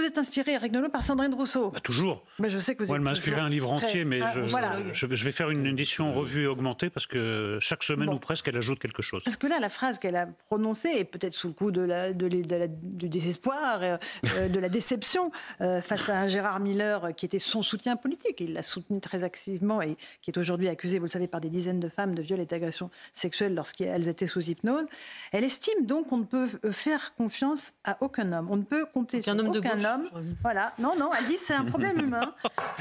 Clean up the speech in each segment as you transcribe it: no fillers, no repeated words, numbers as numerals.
vous êtes inspiré, Éric Nolot, par Sandrine Rousseau? Toujours. Mais je sais que vous Moi, elle m'a inspiré un livre entier, mais voilà. je vais faire une édition revue et augmentée parce que chaque semaine ou presque, elle ajoute quelque chose. Parce que là, la phrase qu'elle a prononcée est peut-être sous le coup du désespoir, de la déception face à un Gérard Miller qui était son soutien politique. Il l'a soutenu très activement et qui est aujourd'hui accusé, vous le savez, par des dizaines de femmes de viol et d'agression sexuelle lorsqu'elles étaient sous hypnose. Elle estime donc qu'on ne peut faire confiance à aucun homme. On ne peut compter sur aucun homme. Voilà. Non, elle dit c'est un problème humain.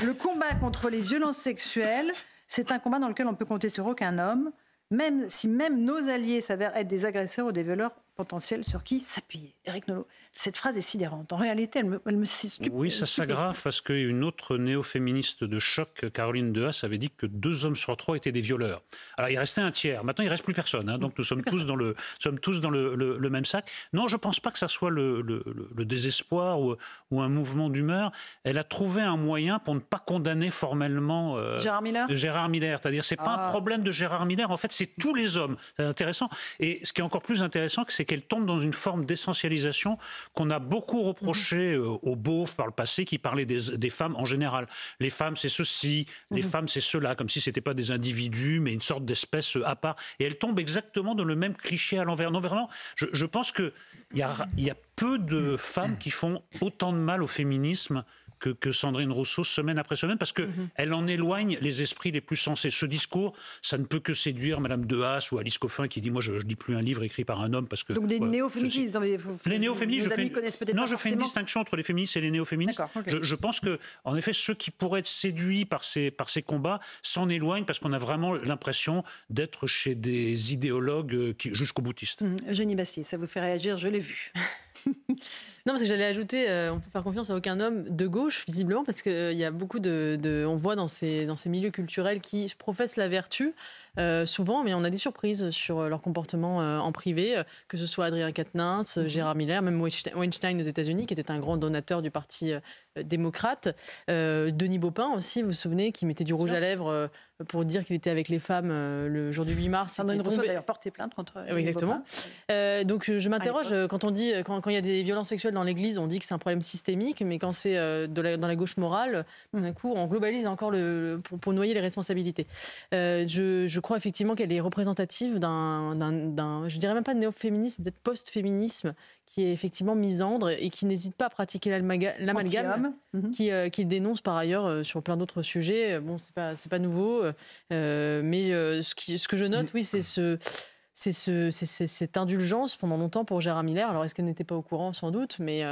Le combat contre les violences sexuelles, c'est un combat dans lequel on ne peut compter sur aucun homme, même si nos alliés s'avèrent être des agresseurs ou des violeurs potentiels sur qui s'appuyer. Éric Nolot, cette phrase est sidérante. En réalité, elle me stupéfie. Oui, ça s'aggrave parce qu'une autre néo-féministe de choc, Caroline Dehaas, avait dit que 2 hommes sur 3 étaient des violeurs. Alors, il restait un tiers. Maintenant, il ne reste plus personne. Donc, nous sommes tous dans le même sac. Non, je ne pense pas que ça soit le désespoir ou un mouvement d'humeur. Elle a trouvé un moyen pour ne pas condamner formellement Gérard Miller. C'est-à-dire, ce n'est pas un problème de Gérard Miller. En fait, c'est tous les hommes. C'est intéressant. Et ce qui est encore plus intéressant, c'est qu'elle tombe dans une forme d'essentialisation qu'on a beaucoup reproché aux beaufs par le passé qui parlaient des femmes en général. Les femmes, c'est ceci, les femmes, c'est cela, comme si ce n'étaient pas des individus, mais une sorte d'espèce à part. Et elle tombe exactement dans le même cliché à l'envers. Non, vraiment, je pense qu'il y a peu de femmes qui font autant de mal au féminisme que Sandrine Rousseau, semaine après semaine, parce qu'elle en éloigne les esprits les plus sensés. Ce discours, ça ne peut que séduire Madame Dehaas ou Alice Coffin qui dit « Moi, je ne lis plus un livre écrit par un homme parce que... » Donc des néo-féministes. Les néo-féministes, je fais une distinction entre les féministes et les néo-féministes. Okay. Je pense que, en effet, ceux qui pourraient être séduits par ces combats s'en éloignent parce qu'on a vraiment l'impression d'être chez des idéologues jusqu'au boutiste. Eugénie Bastier, ça vous fait réagir, je l'ai vu. Non, parce que j'allais ajouter, on peut faire confiance à aucun homme de gauche, visiblement, parce qu'il y a beaucoup on voit dans ces milieux culturels qui professent la vertu, souvent, mais on a des surprises sur leur comportement en privé, que ce soit Adrien Quatennens, Gérard Miller, même Weinstein aux États-Unis, qui était un grand donateur du parti démocrate, Denis Baupin aussi, vous vous souvenez, qui mettait du rouge à lèvres pour dire qu'il était avec les femmes le jour du 8 mars. Sandrine Rousseau a d'ailleurs porté plainte contre oui, exactement. Donc je m'interroge, quand il y a des violences sexuelles dans l'Église, on dit que c'est un problème systémique, mais quand c'est dans la gauche morale, d'un coup, on globalise encore pour noyer les responsabilités. Je crois effectivement qu'elle est représentative je dirais même pas de néo-féminisme, peut-être post-féminisme, qui est effectivement misandre et qui n'hésite pas à pratiquer l'amalgame, qu'il dénonce par ailleurs sur plein d'autres sujets. Bon, c'est pas nouveau, mais ce que je note, oui, c'est cette indulgence pendant longtemps pour Gérard Miller. Alors, est-ce qu'elle n'était pas au courant? Sans doute, mais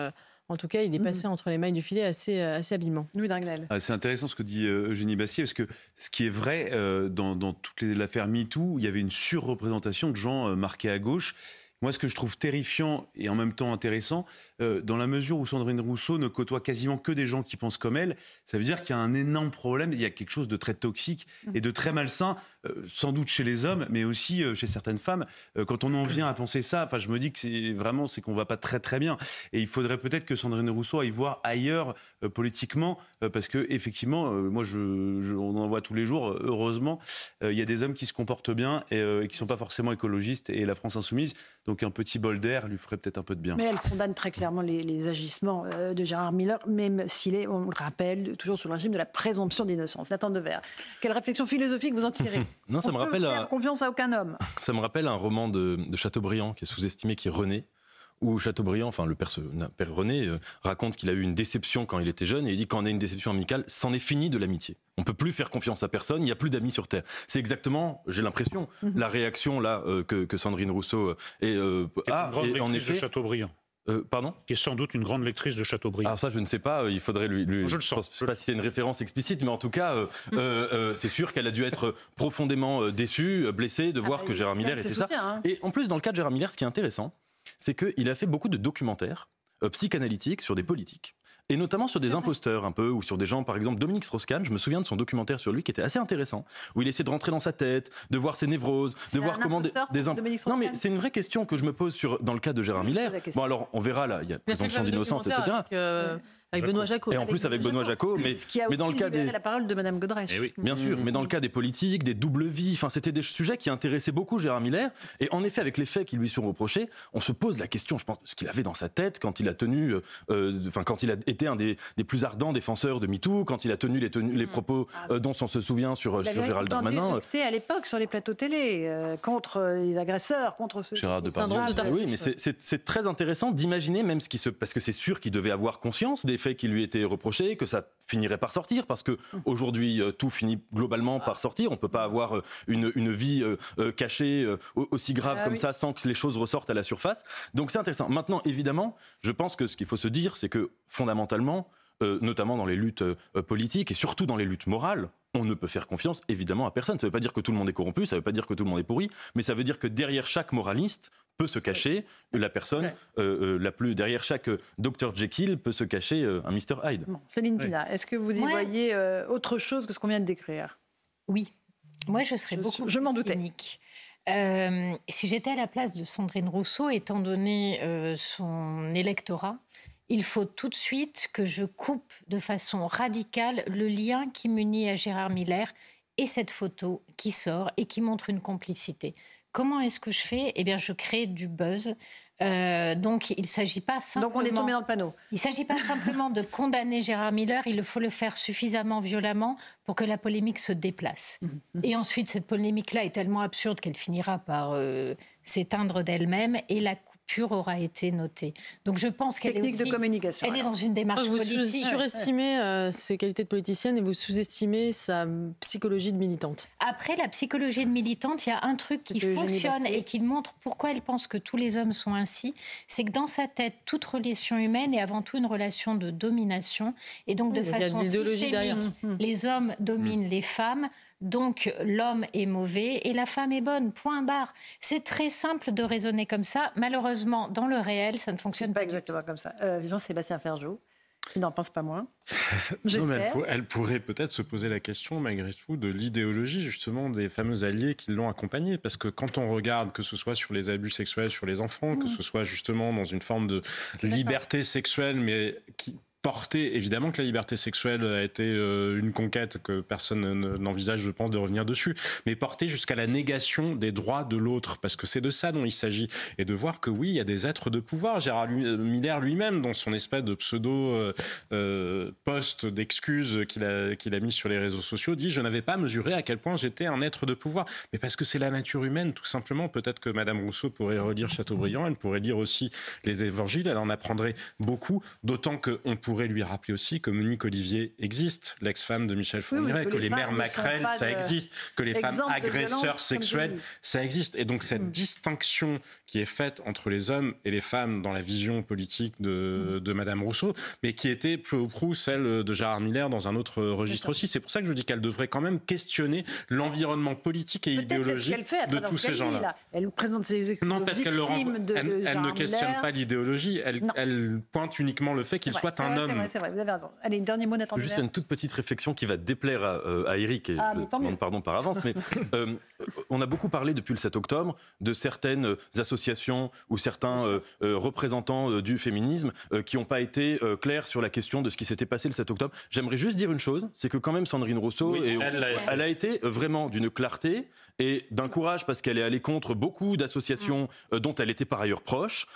en tout cas, il est passé entre les mailles du filet assez habilement. Louis Dragnel. C'est intéressant ce que dit Eugénie Bastier, parce que ce qui est vrai, dans toute l'affaire MeToo, il y avait une surreprésentation de gens marqués à gauche. Moi, ce que je trouve terrifiant et en même temps intéressant, dans la mesure où Sandrine Rousseau ne côtoie quasiment que des gens qui pensent comme elle, ça veut dire qu'il y a un énorme problème, il y a quelque chose de très toxique et de très malsain, sans doute chez les hommes, mais aussi chez certaines femmes. Quand on en vient à penser ça, je me dis que c'est qu'on va pas très très bien. Et il faudrait peut-être que Sandrine Rousseau aille voir ailleurs politiquement, parce que effectivement, moi, on en voit tous les jours. Heureusement, il y a des hommes qui se comportent bien et qui sont pas forcément écologistes. Et la France insoumise, donc un petit bol d'air lui ferait peut-être un peu de bien. Mais elle condamne très clairement les agissements de Gérard Miller, même s'il est, on le rappelle, toujours sous le régime de la présomption d'innocence. Nathan Devers, quelle réflection philosophique vous en tirez? Non, ça me rappelle faire confiance à aucun homme. Ça me rappelle un roman de Chateaubriand qui est sous-estimé, qui est René, où Chateaubriand, le père René, raconte qu'il a eu une déception quand il était jeune, et il dit quand on a une déception amicale, c'en est fini de l'amitié. On peut plus faire confiance à personne, il n'y a plus d'amis sur Terre. C'est exactement, j'ai l'impression, la réaction là que Sandrine Rousseau a. Une grande lectrice de Chateaubriand. Pardon ? Qui est sans doute une grande lectrice de Chateaubriand. Alors ça, je ne sais pas, il faudrait lui... Je le sens. Je ne sais pas si c'est une référence explicite, mais en tout cas, c'est sûr qu'elle a dû être profondément déçue, blessée de voir que Gérard Miller était ça. Et en plus, dans le cas de Gérard Miller, ce qui est intéressant, c'est qu'il a fait beaucoup de documentaires psychanalytiques sur des politiques. Et notamment sur des imposteurs un peu, ou sur des gens, par exemple Dominique Strauss-Kahn, je me souviens de son documentaire sur lui qui était assez intéressant, où il essaie de rentrer dans sa tête, de voir ses névroses, de voir comment Non mais c'est une vraie question que je me pose dans le cas de Gérard Miller. Bon alors on verra là, il y a présomption d'innocence, etc. Avec Benoît Jacot. Et en plus avec Benoît Jacot, mais dans le cas des... la parole de Madame Godrèche. Oui. Bien sûr, mais dans le cas des politiques, des doubles vies, c'était des sujets qui intéressaient beaucoup Gérard Miller. Et en effet, avec les faits qui lui sont reprochés, on se pose la question, je pense, de ce qu'il avait dans sa tête quand il a tenu, quand il a été un des plus ardents défenseurs de MeToo, quand il a tenu les propos dont on se souvient sur Gérald Darmanin. À l'époque sur les plateaux télé contre les agresseurs, contre ceux Gérard Depardieu. Oui, mais c'est très intéressant d'imaginer même parce que c'est sûr qu'il devait avoir conscience des faits qui lui étaient reprochés, que ça finirait par sortir, parce que aujourd'hui tout finit globalement par sortir. On peut pas avoir une vie cachée aussi grave comme ça sans que les choses ressortent à la surface. Donc c'est intéressant. Maintenant, évidemment, je pense que ce qu'il faut se dire, c'est que fondamentalement, notamment dans les luttes politiques et surtout dans les luttes morales, on ne peut faire confiance évidemment à personne. Ça ne veut pas dire que tout le monde est corrompu, ça ne veut pas dire que tout le monde est pourri, mais ça veut dire que derrière chaque moraliste peut se cacher la personne derrière chaque Dr Jekyll peut se cacher un Mr Hyde. Bon, Céline Pina, est-ce que vous y voyez autre chose que ce qu'on vient de décrire? Oui, moi je serais beaucoup plus cynique. Si j'étais à la place de Sandrine Rousseau, étant donné son électorat, il faut tout de suite que je coupe de façon radicale le lien qui m'unit à Gérard Miller et cette photo qui sort et qui montre une complicité. Comment est-ce que je fais ? Eh bien, je crée du buzz. Donc, il ne s'agit pas simplement... Donc, on est tombé dans le panneau. Il ne s'agit pas simplement de condamner Gérard Miller, il faut le faire suffisamment violemment pour que la polémique se déplace. Et ensuite, cette polémique-là est tellement absurde qu'elle finira par s'éteindre d'elle-même et la coupure aura été notée. Donc je pense qu'elle est aussi... de communication. Elle est dans une démarche politique. Vous surestimez ses qualités de politicienne et vous sous-estimez sa psychologie de militante. Après, la psychologie de militante, il y a un truc qui fonctionne et qui montre pourquoi elle pense que tous les hommes sont ainsi. C'est que dans sa tête, toute relation humaine est avant tout une relation de domination. Et donc de façon systémique, les hommes dominent les femmes. Donc l'homme est mauvais et la femme est bonne, point barre. C'est très simple de raisonner comme ça. Malheureusement, dans le réel, ça ne fonctionne pas exactement comme ça. Jean-Sébastien Ferjou, il n'en pense pas moins. Non, mais elle pourrait peut-être se poser la question, malgré tout, de l'idéologie, justement, des fameux alliés qui l'ont accompagnée. Parce que quand on regarde, que ce soit sur les abus sexuels sur les enfants, que ce soit justement dans une forme de liberté sexuelle, mais qui... porté, évidemment que la liberté sexuelle a été une conquête que personne n'envisage, je pense, de revenir dessus, mais porté jusqu'à la négation des droits de l'autre, parce que c'est de ça dont il s'agit, et de voir que oui, il y a des êtres de pouvoir. Gérard Miller lui-même, dans son espèce de pseudo-post d'excuses qu'il a mis sur les réseaux sociaux, dit « Je n'avais pas mesuré à quel point j'étais un être de pouvoir ». Mais parce que c'est la nature humaine, tout simplement. Peut-être que Madame Rousseau pourrait relire Chateaubriand, elle pourrait lire aussi les évangiles, elle en apprendrait beaucoup, d'autant qu'on pourrait lui rappeler aussi que Monique Olivier existe, l'ex-femme de Michel Fourniret, que les mères Macrel, ça existe, que les femmes agresseurs sexuels, ça existe. Et donc cette distinction qui est faite entre les hommes et les femmes dans la vision politique de Madame Rousseau, mais qui était peu ou prou celle de Gérard Miller dans un autre registre aussi. C'est pour ça que je dis qu'elle devrait quand même questionner l'environnement politique et idéologique de tous ces gens-là. Elle présente ses non, parce qu'elle ne questionne pas l'idéologie, elle pointe uniquement le fait qu'il soit un homme. C'est vrai, vous avez raison. Allez, dernier mot, Nathan. Juste une toute petite réflexion qui va déplaire à Éric, et je demande pardon par avance, mais on a beaucoup parlé depuis le 7 octobre de certaines associations ou certains représentants du féminisme qui n'ont pas été clairs sur la question de ce qui s'était passé le 7 octobre. J'aimerais juste dire une chose, c'est que quand même Sandrine Rousseau, elle a été vraiment d'une clarté et d'un courage, parce qu'elle est allée contre beaucoup d'associations dont elle était par ailleurs proche,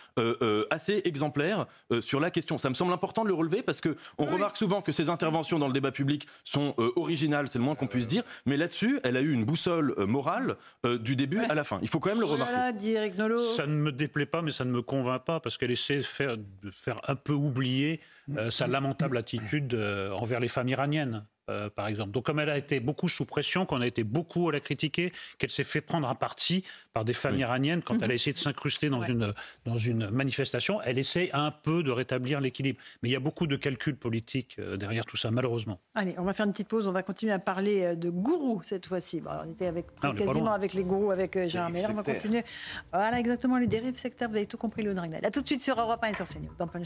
assez exemplaire sur la question. Ça me semble important de le relever, parce qu'on remarque souvent que ses interventions dans le débat public sont originales, c'est le moins qu'on puisse dire, mais là-dessus, elle a eu une boussole morale du début à la fin. Il faut quand même le remarquer. Voilà, dit Éric Nolot. Ça ne me déplaît pas, mais ça ne me convainc pas, parce qu'elle essaie de faire un peu oublier sa lamentable attitude envers les femmes iraniennes. Par exemple. Donc comme elle a été beaucoup sous pression, qu'on a été beaucoup à la critiquer, qu'elle s'est fait prendre à partie par des femmes iraniennes quand elle a essayé de s'incruster dans une manifestation, elle essaie un peu de rétablir l'équilibre. Mais il y a beaucoup de calculs politiques derrière tout ça, malheureusement. Allez, on va faire une petite pause, on va continuer à parler de gourous cette fois-ci. Bon, on était quasiment avec les gourous, avec Gérard Miller, on va continuer. Voilà, exactement, les dérives sectaires, vous avez tout compris, le Dragnel. A tout de suite sur Europe 1 et sur CNews.